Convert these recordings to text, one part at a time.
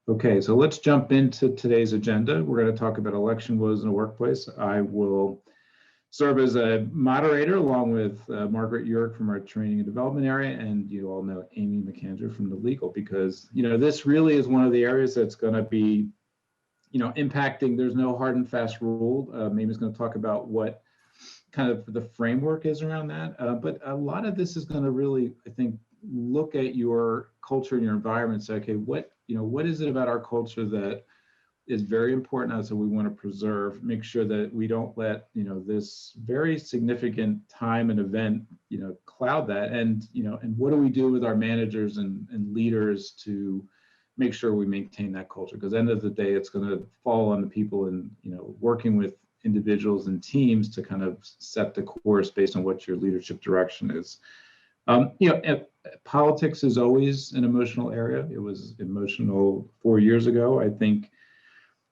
Okay, so let's jump into today's agenda. We're going to talk about election woes in the workplace. I will serve as a moderator along with Margaret York from our training and development area, and you all know Amy McAndrew from the legal, because this really is one of the areas that's going to be impacting. There's no hard and fast rule. Amy's going to talk about what kind of the framework is around that, but a lot of this is going to really, I think, look at your culture and your environment. Say, okay, what is it about our culture that is very important to us that we want to preserve? Make sure that we don't let this very significant time and event cloud that. And and what do we do with our managers and leaders to make sure we maintain that culture? Because at the end of the day, it's going to fall on the people and working with individuals and teams to kind of set the course based on what your leadership direction is. Politics is always an emotional area. It was emotional 4 years ago. I think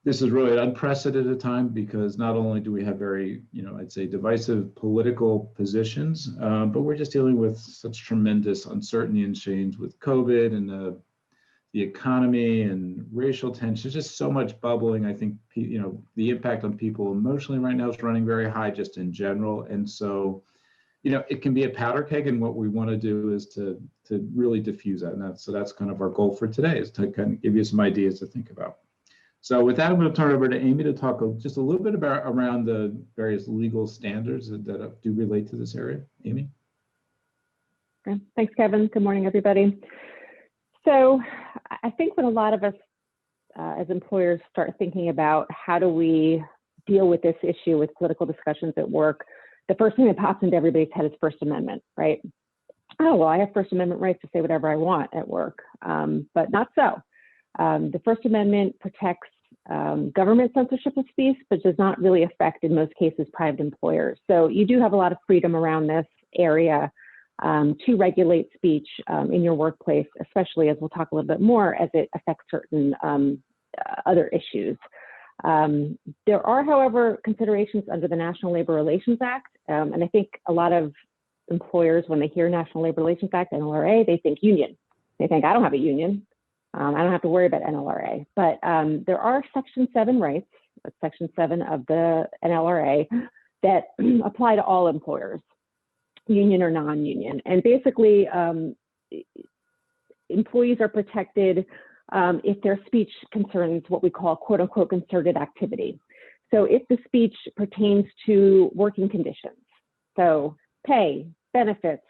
this is really an unprecedented time because not only do we have very, I'd say divisive political positions, but we're just dealing with such tremendous uncertainty and change with COVID and the economy and racial tensions, just so much bubbling. I think, the impact on people emotionally right now is running very high just in general. And so, it can be a powder keg, and what we want to do is to really diffuse that. And that's kind of our goal for today, is to kind of give you some ideas to think about. So with that, I'm going to turn it over to Amy to talk just a little bit around the various legal standards that do relate to this area. Amy? Okay. Thanks, Kevin. Good morning, everybody. So I think when a lot of us as employers start thinking about how do we deal with this issue with political discussions at work, the first thing that pops into everybody's head is First Amendment, right? Oh, well, I have First Amendment rights to say whatever I want at work, but not so. The First Amendment protects government censorship of speech, but does not really affect, in most cases, private employers. So you do have a lot of freedom around this area to regulate speech in your workplace, especially as we'll talk a little bit more as it affects certain other issues. There are, however, considerations under the National Labor Relations Act, and I think a lot of employers, when they hear National Labor Relations Act, NLRA, they think union. They think, I don't have a union. I don't have to worry about NLRA. But there are Section 7 rights, Section 7 of the NLRA, that apply to all employers, union or non-union. And basically, employees are protected if their speech concerns what we call quote unquote concerted activity. So if the speech pertains to working conditions, so pay, benefits,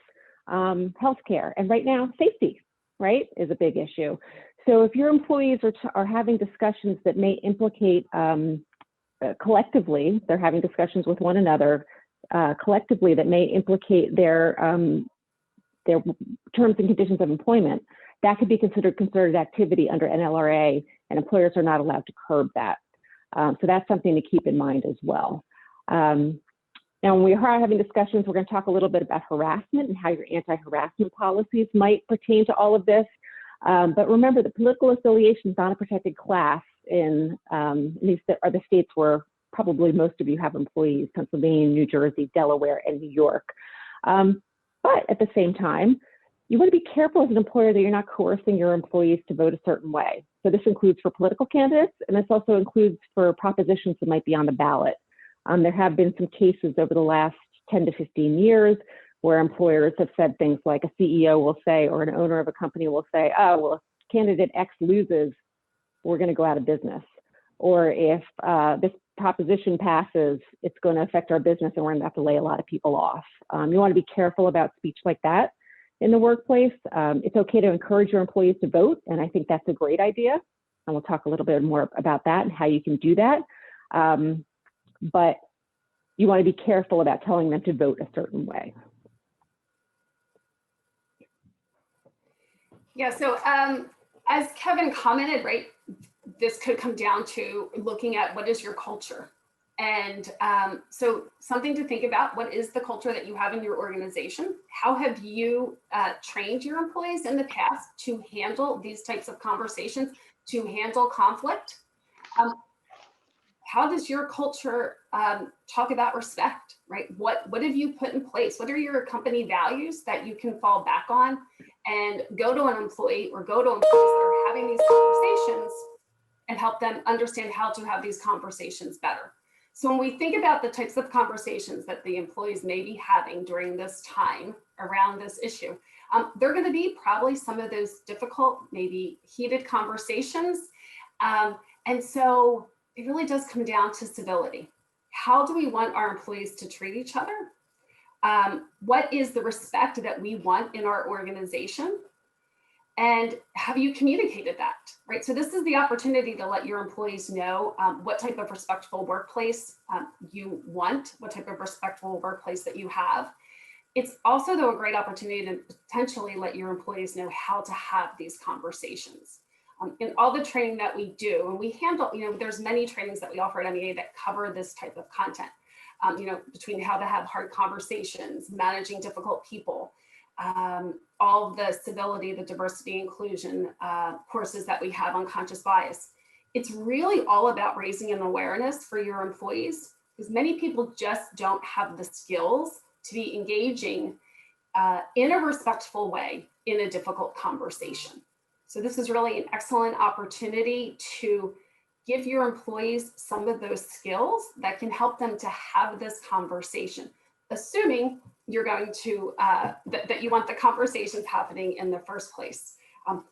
healthcare, and right now safety, right, is a big issue. So if your employees are having discussions that may implicate collectively, they're having discussions with one another collectively that may implicate their terms and conditions of employment, that could be considered concerted activity under NLRA, and employers are not allowed to curb that. So that's something to keep in mind as well. Now, when we are having discussions, we're going to talk a little bit about harassment and how your anti-harassment policies might pertain to all of this. But remember, the political affiliation is not a protected class in these are the states where probably most of you have employees: Pennsylvania, New Jersey, Delaware, and New York. But at the same time, you want to be careful as an employer that you're not coercing your employees to vote a certain way. So this includes for political candidates, and this also includes for propositions that might be on the ballot. There have been some cases over the last 10 to 15 years where employers have said things like a CEO will say, or an owner of a company will say, oh, well, if candidate X loses, we're going to go out of business. Or if this proposition passes, it's going to affect our business and we're going to have to lay a lot of people off. You want to be careful about speech like that in the workplace. It's okay to encourage your employees to vote, and I think that's a great idea. And we'll talk a little bit more about that and how you can do that. But you want to be careful about telling them to vote a certain way. Yeah, so as Kevin commented, right, this could come down to looking at what is your culture. And so something to think about: what is the culture that you have in your organization? How have you trained your employees in the past to handle these types of conversations, to handle conflict? How does your culture talk about respect, right? What have you put in place? What are your company values that you can fall back on and go to an employee or go to employees that are having these conversations and help them understand how to have these conversations better. So when we think about the types of conversations that the employees may be having during this time around this issue, they're going to be probably some of those difficult, maybe heated conversations. And so it really does come down to civility. How do we want our employees to treat each other? What is the respect that we want in our organization? And have you communicated that, right? So this is the opportunity to let your employees know what type of respectful workplace you want, what type of respectful workplace that you have. It's also, though, a great opportunity to potentially let your employees know how to have these conversations. In all the training that we do, and we handle, there's many trainings that we offer at MEA that cover this type of content, between how to have hard conversations, managing difficult people, all of the civility, the diversity, inclusion courses that we have on conscious bias. It's really all about raising an awareness for your employees, because many people just don't have the skills to be engaging in a respectful way in a difficult conversation. So this is really an excellent opportunity to give your employees some of those skills that can help them to have this conversation, assuming you're going to, that you want the conversations happening in the first place.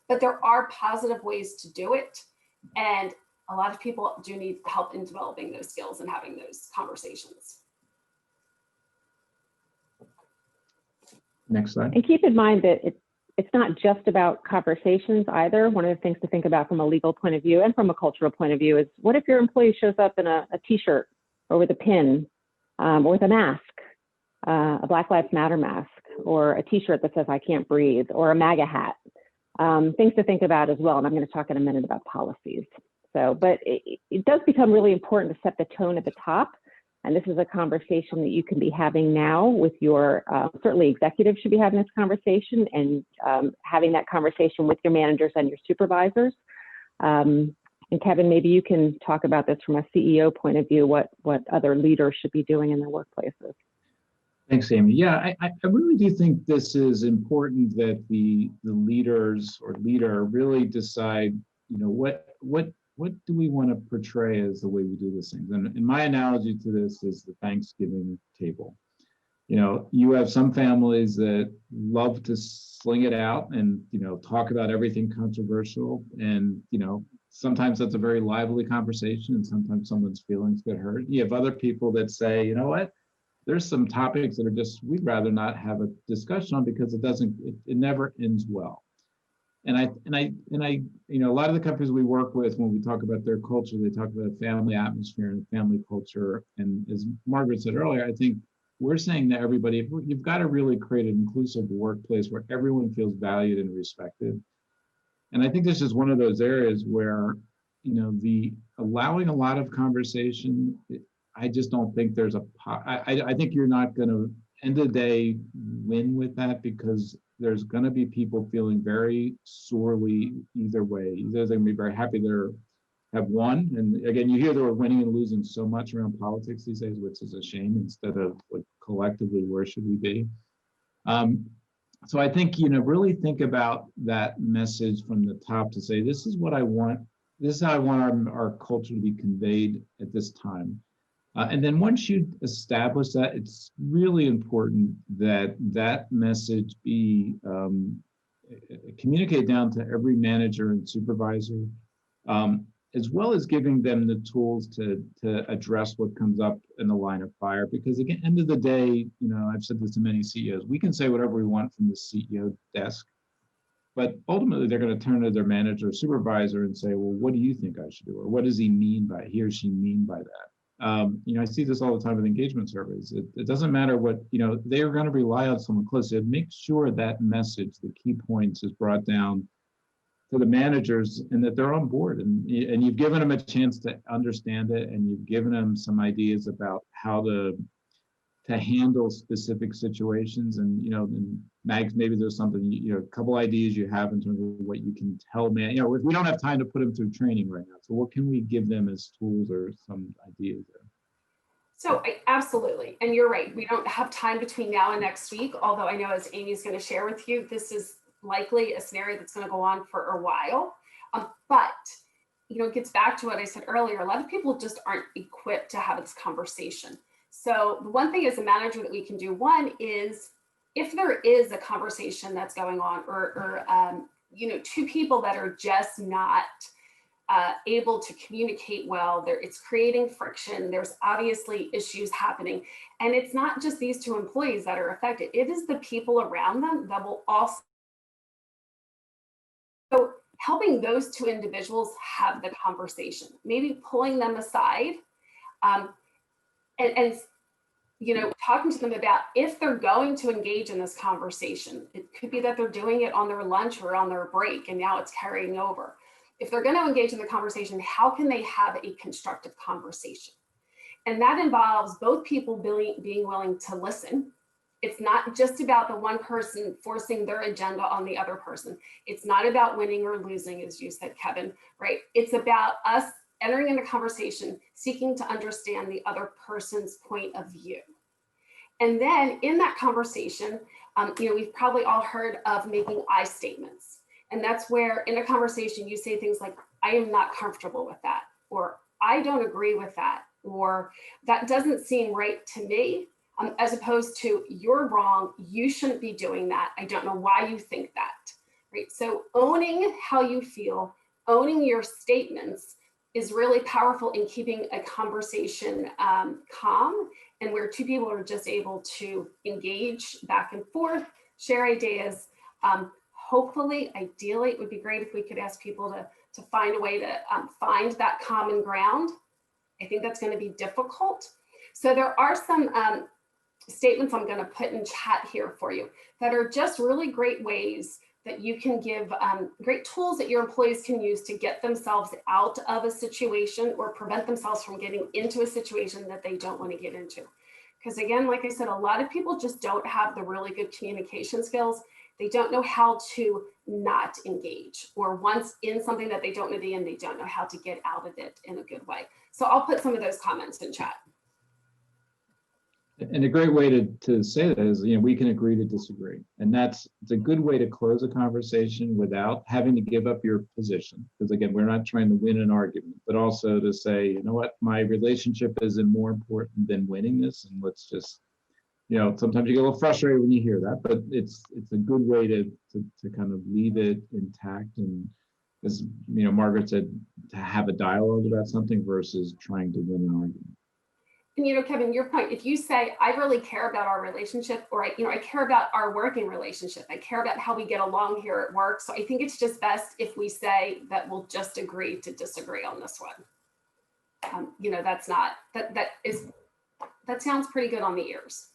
But there are positive ways to do it. And a lot of people do need help in developing those skills and having those conversations. Next slide. And keep in mind that it's not just about conversations either. One of the things to think about from a legal point of view and from a cultural point of view is, what if your employee shows up in a t-shirt or with a pin or with a mask, a Black Lives Matter mask, or a t-shirt that says "I can't breathe," or a MAGA hat? Things to think about as well. And I'm going to talk in a minute about policies. So, but it does become really important to set the tone at the top. And this is a conversation that you can be having now with your, certainly executives should be having this conversation, and having that conversation with your managers and your supervisors. And Kevin, maybe you can talk about this from a CEO point of view, what other leaders should be doing in their workplaces. Thanks, Amy. Yeah, I really do think this is important, that the leaders or leader really decide, what do we want to portray as the way we do these things? And my analogy to this is the Thanksgiving table. You have some families that love to sling it out and, talk about everything controversial. And, sometimes that's a very lively conversation, and sometimes someone's feelings get hurt. You have other people that say, you know what, there's some topics that are just, we'd rather not have a discussion on, because it never ends well. And I, a lot of the companies we work with, when we talk about their culture, they talk about a family atmosphere and a family culture. And as Margaret said earlier, I think we're saying to everybody, you've got to really create an inclusive workplace where everyone feels valued and respected. And I think this is one of those areas where, the allowing a lot of conversation, I just don't think there's I think you're not going to, end of the day, win with that, because there's going to be people feeling very sorely either way. Either they're going to be very happy they have won, and again, you hear they were winning and losing so much around politics these days, which is a shame, instead of like collectively, where should we be? So I think, really think about that message from the top to say, this is what I want. This is how I want our culture to be conveyed at this time. And then once you establish that, it's really important that that message be communicated down to every manager and supervisor, as well as giving them the tools to address what comes up in the line of fire. Because again, end of the day, I've said this to many CEOs, we can say whatever we want from the CEO desk, but ultimately they're going to turn to their manager or supervisor and say, well, what do you think I should do? Or what does he or she mean by that? I see this all the time with engagement surveys. It doesn't matter what, they are going to rely on someone close. So make sure that message, the key points, is brought down to the managers, and that they're on board, and you've given them a chance to understand it, and you've given them some ideas about how to handle specific situations. And and Mags, maybe there's something, a couple ideas you have in terms of what you can tell we don't have time to put them through training right now, so what can we give them as tools or some ideas there? So absolutely, and you're right, we don't have time between now and next week, although I know, as Amy's going to share with you, this is likely a scenario that's going to go on for a while. But it gets back to what I said earlier. A lot of people just aren't equipped to have this conversation. So the one thing as a manager that we can do, one is if there is a conversation that's going on, or two people that are just not able to communicate well, it's creating friction. There's obviously issues happening. And it's not just these two employees that are affected. It is the people around them that will also. So helping those two individuals have the conversation, maybe pulling them aside and talking to them about if they're going to engage in this conversation. It could be that they're doing it on their lunch or on their break, and now it's carrying over. If they're going to engage in the conversation, how can they have a constructive conversation? And that involves both people being willing to listen. It's not just about the one person forcing their agenda on the other person. It's not about winning or losing, as you said, Kevin, right? It's about us entering into conversation, seeking to understand the other person's point of view. And then in that conversation, we've probably all heard of making I statements. And that's where in a conversation, you say things like, I am not comfortable with that, or I don't agree with that, or that doesn't seem right to me, as opposed to you're wrong, you shouldn't be doing that. I don't know why you think that, right? So owning how you feel, owning your statements is really powerful in keeping a conversation calm, and where two people are just able to engage back and forth, share ideas. Hopefully, ideally, it would be great if we could ask people to find a way to find that common ground. I think that's going to be difficult. So there are some statements I'm going to put in chat here for you that are just really great ways that you can give great tools that your employees can use to get themselves out of a situation or prevent themselves from getting into a situation that they don't want to get into. Because again, like I said, a lot of people just don't have the really good communication skills. They don't know how to not engage, or once in something that they don't want to be in, they don't know how to get out of it in a good way. So I'll put some of those comments in chat. And a great way to say that is, we can agree to disagree. And it's a good way to close a conversation without having to give up your position. Because again, we're not trying to win an argument, but also to say, you know what, my relationship isn't more important than winning this. And let's just, sometimes you get a little frustrated when you hear that, but it's a good way to kind of leave it intact. And as Margaret said, to have a dialogue about something versus trying to win an argument. And Kevin, your point, if you say, I really care about our relationship, or I care about our working relationship, I care about how we get along here at work. So I think it's just best if we say that we'll just agree to disagree on this one. That sounds pretty good on the ears.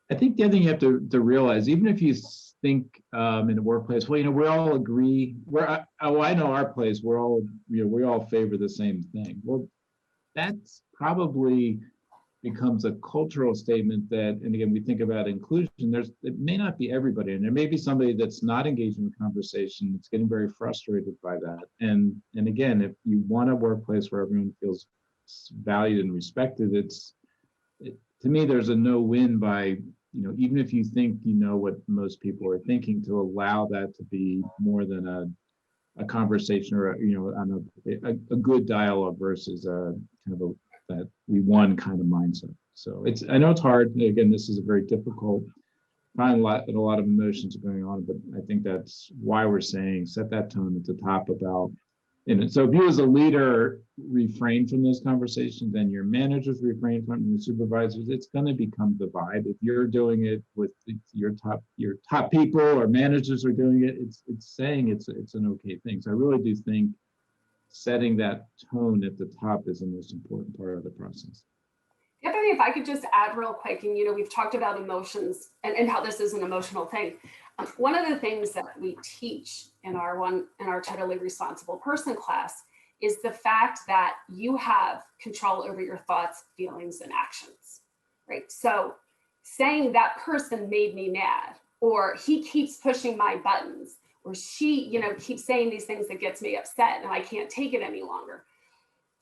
I think the other thing you have to realize, even if you think in the workplace, well, we all agree. I know our place, we all favor the same thing. Well, that's probably becomes a cultural statement that, and again, we think about inclusion, it may not be everybody, and there may be somebody that's not engaged in the conversation, that's getting very frustrated by that. And again, if you want a workplace where everyone feels valued and respected, to me, there's a no-win by, even if you think what most people are thinking, to allow that to be more than a conversation or on a good dialogue versus a kind of that we won kind of mindset. So I know it's hard. Again, this is a very difficult time, and a lot of emotions are going on, but I think that's why we're saying set that tone at the top about. And so if you as a leader refrain from those conversations, then your managers refrain from it, and the supervisors, it's going to become the vibe. If you're doing it with your top people or managers are doing it, it's saying it's an okay thing. So I really do think setting that tone at the top is the most important part of the process. The other thing, if I could just add real quick, and we've talked about emotions and how this is an emotional thing. One of the things that we teach in our Totally Responsible Person class is the fact that you have control over your thoughts, feelings, and actions, right? So saying that person made me mad, or he keeps pushing my buttons, or she, keeps saying these things that gets me upset and I can't take it any longer.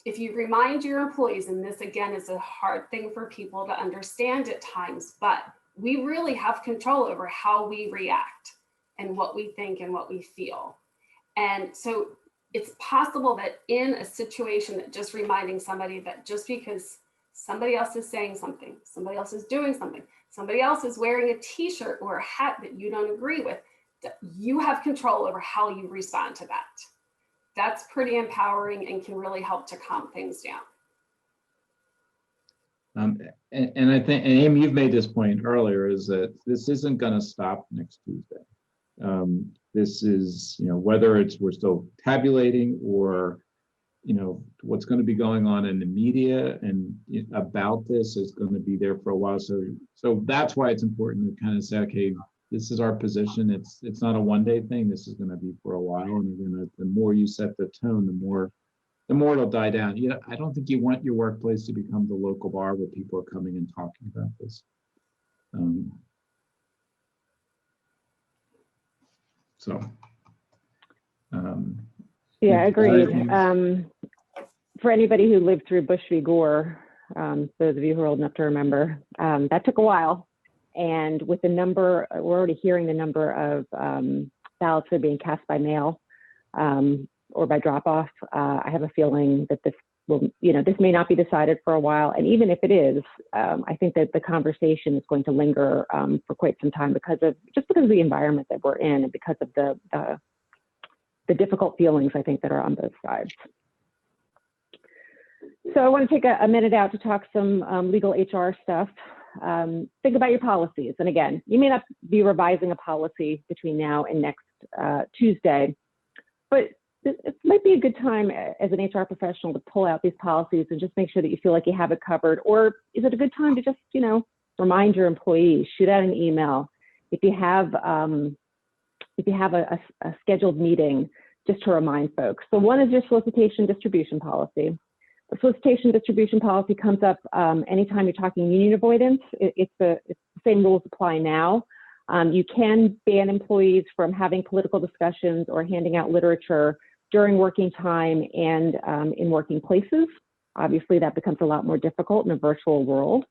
If you remind your employees, and this again is a hard thing for people to understand at times, but we really have control over how we react and what we think and what we feel. And so it's possible that in a situation that just reminding somebody that just because somebody else is saying something, somebody else is doing something, somebody else is wearing a t-shirt or a hat that you don't agree with, that you have control over how you respond to that. That's pretty empowering and can really help to calm things down. And I think, and Amy, you've made this point earlier, is that this isn't going to stop next Tuesday. This is, whether it's we're still tabulating or, what's going to be going on in the media and about this is going to be there for a while. So that's why it's important to kind of say, okay, this is our position. It's not a one-day thing. This is going to be for a while, and the more you set the tone, the more it'll die down. I don't think you want your workplace to become the local bar where people are coming and talking about this. Yeah, agreed. For anybody who lived through Bush v. Gore, those of you who are old enough to remember, that took a while. And with the number, we're already hearing the number of ballots that are being cast by mail or by drop-off. I have a feeling that this will, this may not be decided for a while. And even if it is, I think that the conversation is going to linger for quite some time because of the environment that we're in and because of the difficult feelings, I think, that are on both sides. So I want to take a minute out to talk some legal HR stuff. Think about your policies. And again, you may not be revising a policy between now and next Tuesday, but it might be a good time as an HR professional to pull out these policies and just make sure that you feel like you have it covered. Or is it a good time to just, remind your employees, shoot out an email. If you have a scheduled meeting, just to remind folks. So one is your solicitation distribution policy. The solicitation distribution policy comes up anytime you're talking union avoidance. It's the same rules apply now. You can ban employees from having political discussions or handing out literature during working time and in working places. Obviously, that becomes a lot more difficult in a virtual world.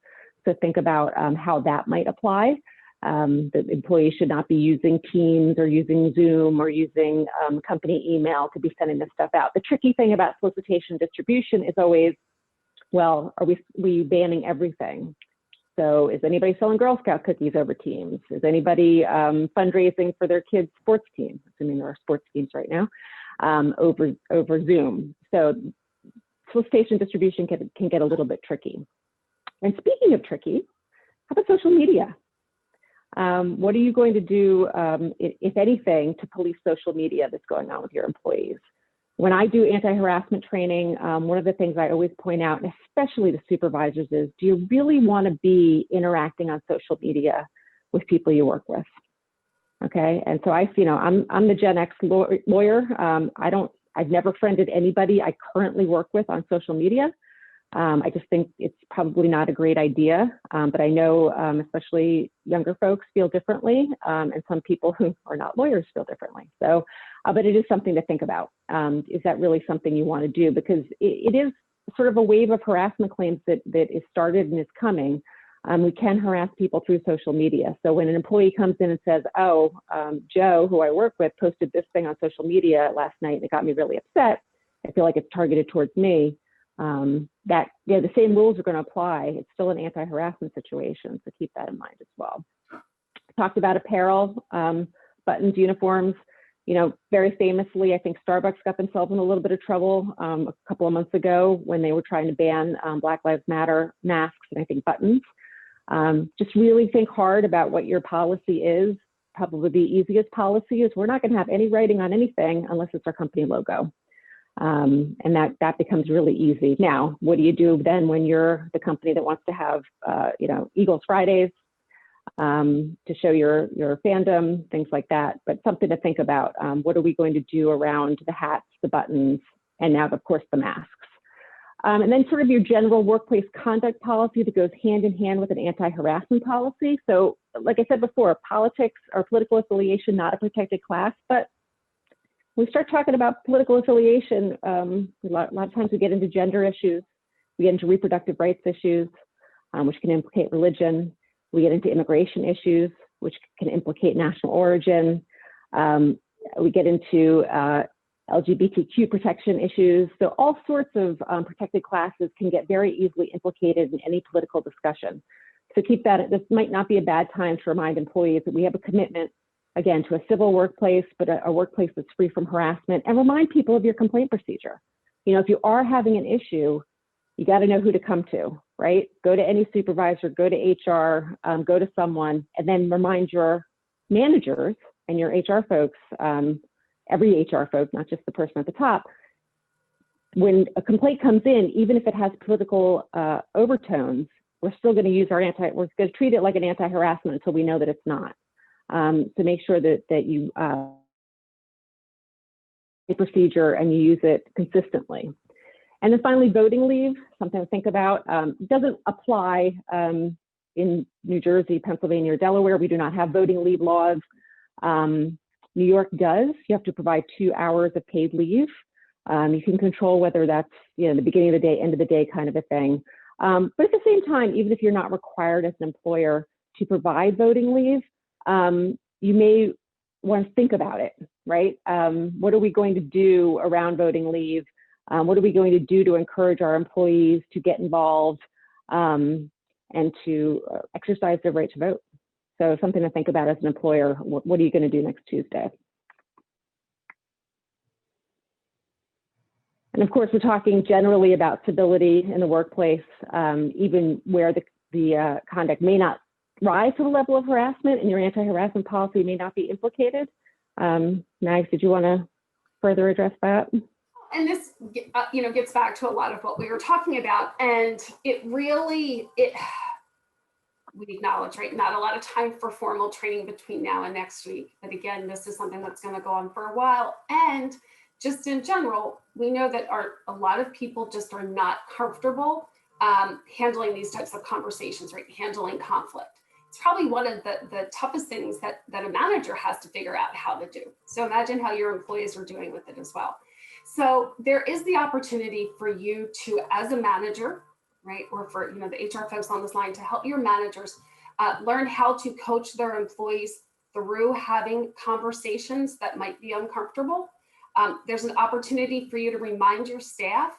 So think about how that might apply. The employees should not be using Teams or using Zoom or using company email to be sending this stuff out. The tricky thing about solicitation distribution is always, well, are we banning everything? So is anybody selling Girl Scout cookies over Teams? Is anybody fundraising for their kids' sports team? Assuming there are sports teams right now, over Zoom. So solicitation distribution can get a little bit tricky. And speaking of tricky, how about social media? What are you going to do, if anything, to police social media that's going on with your employees? When I do anti-harassment training, one of the things I always point out, and especially to supervisors, is do you really want to be interacting on social media with people you work with? Okay, and so I'm the Gen X lawyer. I've never friended anybody I currently work with on social media. I just think it's probably not a great idea, but I know especially younger folks feel differently, and some people who are not lawyers feel differently. So, but it is something to think about. Is that really something you want to do? Because it is sort of a wave of harassment claims that is started and is coming. We can harass people through social media. So when an employee comes in and says, oh, Joe, who I work with, posted this thing on social media last night and it got me really upset, I feel like it's targeted towards me. The same rules are going to apply. It's still an anti-harassment situation, so keep that in mind as well. Talked about apparel, buttons, uniforms. Very famously, I think Starbucks got themselves in a little bit of trouble a couple of months ago when they were trying to ban Black Lives Matter masks and I think buttons. Just really think hard about what your policy is. Probably the easiest policy is we're not going to have any writing on anything unless it's our company logo. And that becomes really easy. Now, what do you do then when you're the company that wants to have, Eagles Fridays to show your fandom, things like that, but something to think about. What are we going to do around the hats, the buttons, and now, of course, the masks? And then sort of your general workplace conduct policy that goes hand in hand with an anti-harassment policy. So like I said before, politics or political affiliation, not a protected class, but when we start talking about political affiliation, a lot of times we get into gender issues, we get into reproductive rights issues, which can implicate religion. We get into immigration issues, which can implicate national origin. We get into LGBTQ protection issues. So all sorts of protected classes can get very easily implicated in any political discussion. So keep that, this might not be a bad time to remind employees that we have a commitment, again, to a civil workplace, but a workplace that's free from harassment, and remind people of your complaint procedure. You know, if you are having an issue, you got to know who to come to, right? Go to any supervisor, go to HR, go to someone, and then remind your managers and your HR folks, every HR folk, not just the person at the top, when a complaint comes in, even if it has political overtones, we're still going to use we're going to treat it like an anti-harassment until we know that it's not. So make sure that you a procedure and you use it consistently. And then finally, voting leave, something to think about. It doesn't apply in New Jersey, Pennsylvania, or Delaware. We do not have voting leave laws. New York does. You have to provide 2 hours of paid leave. You can control whether that's, you know, the beginning of the day, end of the day kind of a thing. But at the same time, even if you're not required as an employer to provide voting leave, you may want to think about it, right? What are we going to do around voting leave? What are we going to do to encourage our employees to get involved and to exercise their right to vote? So something to think about as an employer. What are you going to do next Tuesday? And of course, we're talking generally about civility in the workplace, even where the conduct may not rise to the level of harassment and your anti-harassment policy may not be implicated. Mags, did you want to further address that? And this, you know, gets back to a lot of what we were talking about, and it really, we acknowledge, right, not a lot of time for formal training between now and next week. But again, this is something that's going to go on for a while. And just in general, we know that a lot of people just are not comfortable handling these types of conversations, right? Handling conflict. It's probably one of the toughest things that a manager has to figure out how to do. So imagine how your employees are doing with it as well. So there is the opportunity for you to, as a manager, right, or for, you know, the HR folks on this line, to help your managers learn how to coach their employees through having conversations that might be uncomfortable. There's an opportunity for you to remind your staff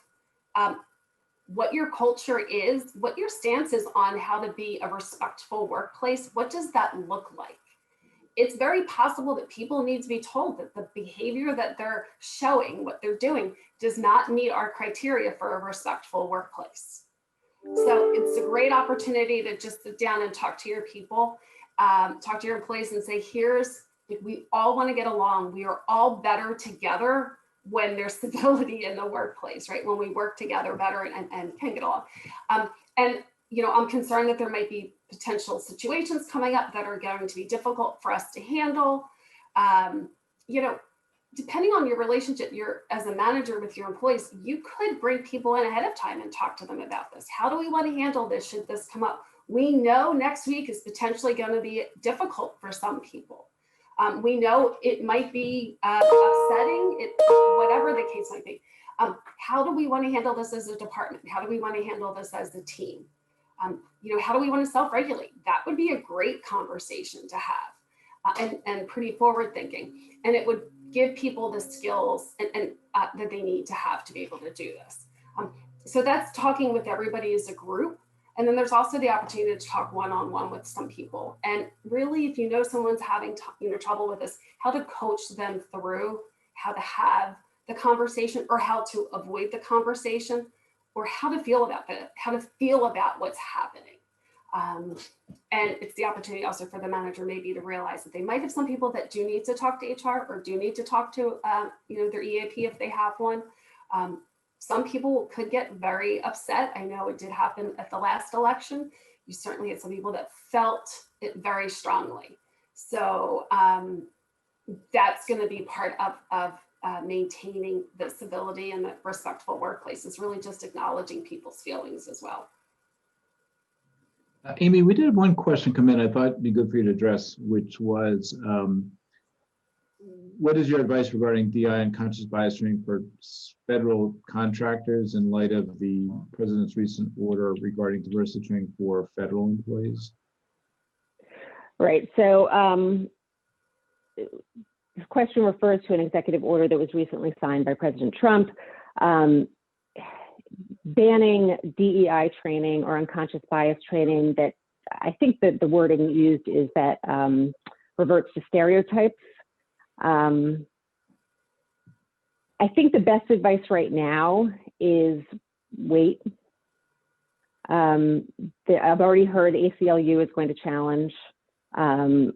what your culture is, what your stance is on how to be a respectful workplace. What does that look like? It's very possible that people need to be told that the behavior that they're showing, what they're doing, does not meet our criteria for a respectful workplace. So it's a great opportunity to just sit down and talk to your people, talk to your employees and say, we all want to get along. We are all better together when there's stability in the workplace, right? When we work together better and can get along. And, you know, I'm concerned that there might be potential situations coming up that are going to be difficult for us to handle. You know, depending on your relationship, as a manager with your employees, you could bring people in ahead of time and talk to them about this. How do we want to handle this should this come up? We know next week is potentially going to be difficult for some people. We know it might be upsetting, whatever the case might be. How do we want to handle this as a department? How do we want to handle this as a team? You know, how do we want to self-regulate? That would be a great conversation to have and pretty forward thinking. And it would give people the skills that they need to have to be able to do this. So that's talking with everybody as a group. And then there's also the opportunity to talk one-on-one with some people. And really, if you know someone's having trouble with this, how to coach them through how to have the conversation or how to avoid the conversation or how to feel about what's happening. And it's the opportunity also for the manager maybe to realize that they might have some people that do need to talk to HR or do need to talk to their EAP if they have one. Some people could get very upset. I know it did happen at the last election. You certainly had some people that felt it very strongly. So that's going to be part of maintaining the civility and the respectful workplace. Is really just acknowledging people's feelings as well. Amy, we did have one question come in I thought it'd be good for you to address, which was, what is your advice regarding DI and conscious bias training for federal contractors in light of the president's recent order regarding diversity training for federal employees? Right. So this question refers to an executive order that was recently signed by President Trump, banning DEI training or unconscious bias training that I think that the wording used is that reverts to stereotypes. I think the best advice right now is wait. I've already heard ACLU is going to challenge, and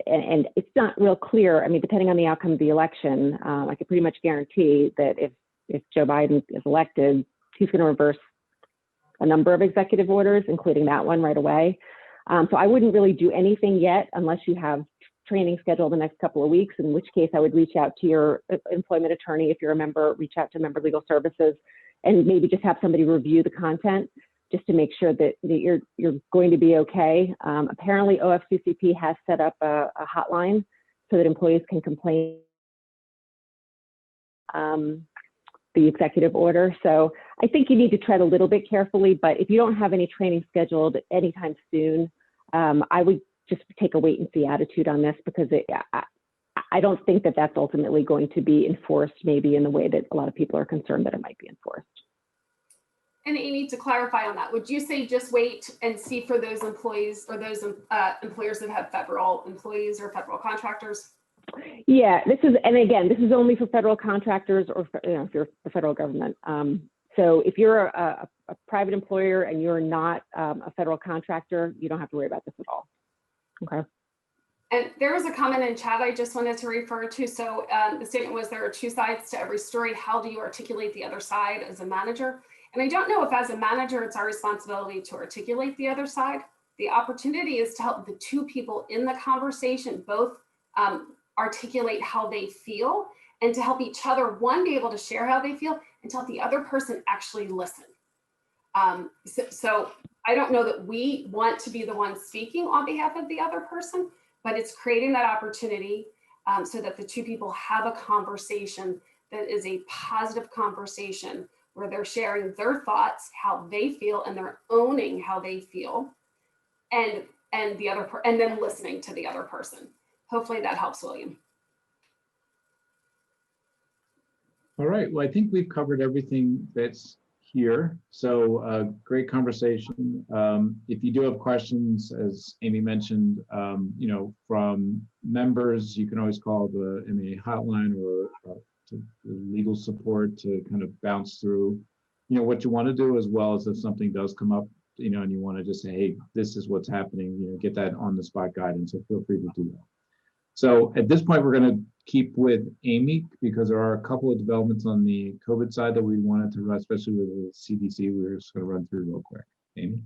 it's not real clear. I mean, depending on the outcome of the election, I can pretty much guarantee that if Joe Biden is elected, he's going to reverse a number of executive orders, including that one right away. So I wouldn't really do anything yet unless you have training scheduled the next couple of weeks, in which case I would reach out to your employment attorney. If you're a member, reach out to Member Legal Services and maybe just have somebody review the content just to make sure that you're going to be okay. Apparently OFCCP has set up a hotline so that employees can complain the executive order. So I think you need to tread a little bit carefully, but if you don't have any training scheduled anytime soon, I would just take a wait and see attitude on this, because I don't think that that's ultimately going to be enforced maybe in the way that a lot of people are concerned that it might be enforced. And Amy, to clarify on that, would you say just wait and see for those employees or those employers that have federal employees or federal contractors? Yeah, and again, this is only for federal contractors or if you're the federal government. So if you're a private employer and you're not a federal contractor, you don't have to worry about this at all. Okay. And there was a comment in chat I just wanted to refer to. So the statement was, there are two sides to every story. How do you articulate the other side as a manager? And I don't know if as a manager, it's our responsibility to articulate the other side. The opportunity is to help the two people in the conversation both articulate how they feel, and to help each other, one, be able to share how they feel, and to help the other person actually listen. So I don't know that we want to be the one speaking on behalf of the other person, but it's creating that opportunity so that the two people have a conversation that is a positive conversation where they're sharing their thoughts, how they feel, and they're owning how they feel, and then listening to the other person. Hopefully that helps, William. All right, well, I think we've covered everything that's here. So great conversation. If you do have questions, as Amy mentioned, from members, you can always call the MA hotline or to the legal support to kind of bounce through, what you want to do, as well as if something does come up, and you want to just say, hey, this is what's happening, get that on the spot guidance. So feel free to do that. So at this point, we're going to keep with Amy, because there are a couple of developments on the COVID side that we wanted to run, especially with the CDC. We're just going to run through real quick. Amy?